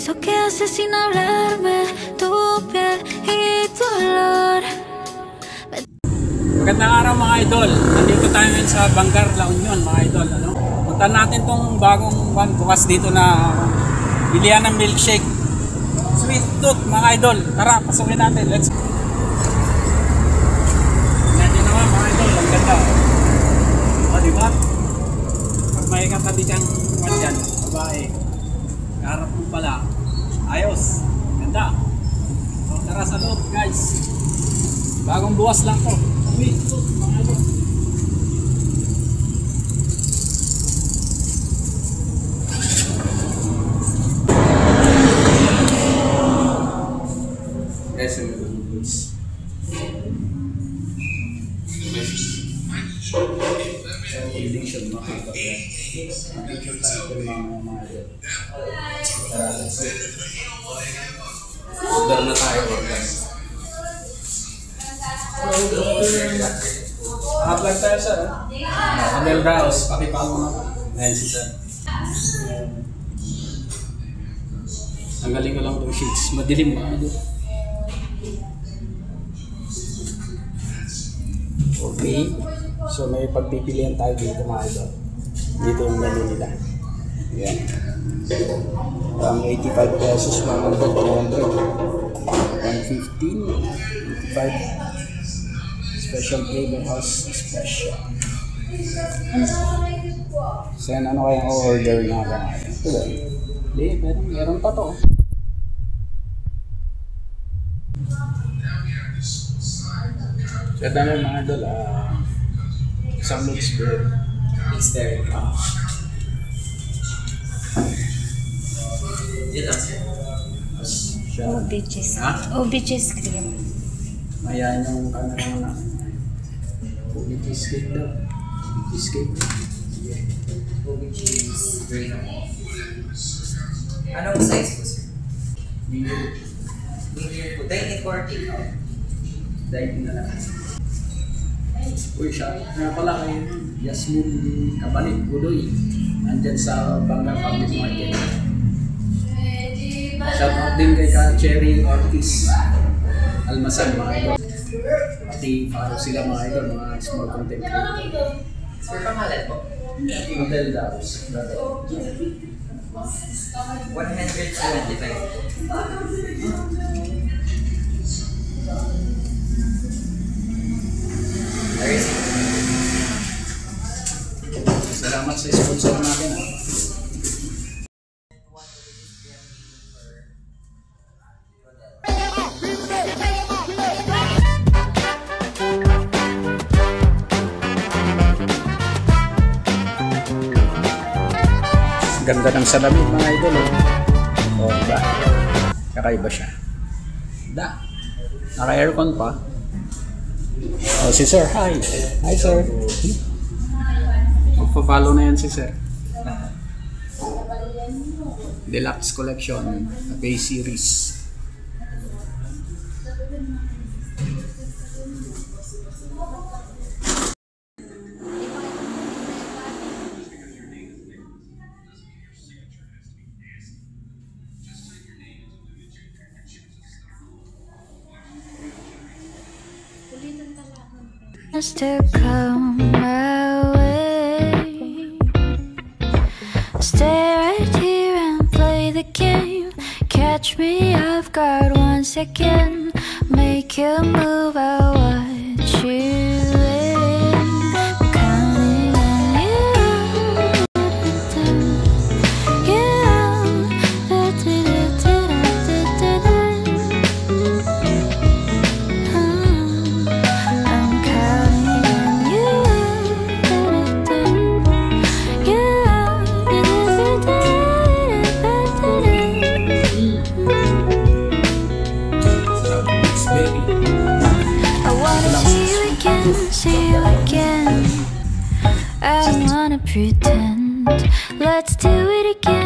Eso que haces sin hablarme, tu piel y tu olor. Magandang araw mga idol. Nandito tayo ngayon sa Bangar, La Union mga idol. Punta natin tong bagong bukas dito na bilihan ng milkshake. Sweet tooth mga idol. Tara, pasukin natin. Let's go. Tingnan nyo naman mga idol. Ang ganda. O diba? Pag may katabi kang dyan, babae, kaharap mo pala. Ayos. Ganda. O, tara sa loob guys. Bagong bukas lang to. Sweet tooth mga idol. Condition makita ko yan. Picture tayo mga idol. Order na tayo. Upload tayo sir. Anel Browse, pakipalo na. Ayan si sir. Tanggalin ko lang itong sheets. Madilim mga idol. Okay. So may pagpipilian tayo dito mga idol. Dito yung menu nila. Ayan. 85 pesos, 100, 200, 115, 85. Special flavor house special. So yan, ano kayang order na ba? Hindi, meron pa to. So dami mga idol, isang mixed berry. Mixed berry. OB cheese. OB cheese cream. Ayan yung kanang na. OB cheesecake daw. Cheesecake. OB cheese cream. Anong size po sir? Medium. Medium po. Dine in 40. Dahil na lang. Uy, siya nga pala kay Yasmin Kapalit Budoy. Andyan sa Bangar Public Market. Shout out din kay Cherry Ortiz Almasan mga idol. Pati follow sila mga idol, mga small content creator. Sir, pangalan po? Hotel Daros. 125. Salamat sa sponsor natin. Ganda ng salamin mga idol. O, diba? Kakaiba siya. Da. Naka-aircon pa. O, si sir. Hi. Hi, sir. Magpa-follow na yan si sir. Deluxe Collection. Bay Series. To come my way, stay right here and play the game. Catch me off guard once again. Make you move, I watch you in. Counting on you. See you again. I wanna pretend. Let's do it again.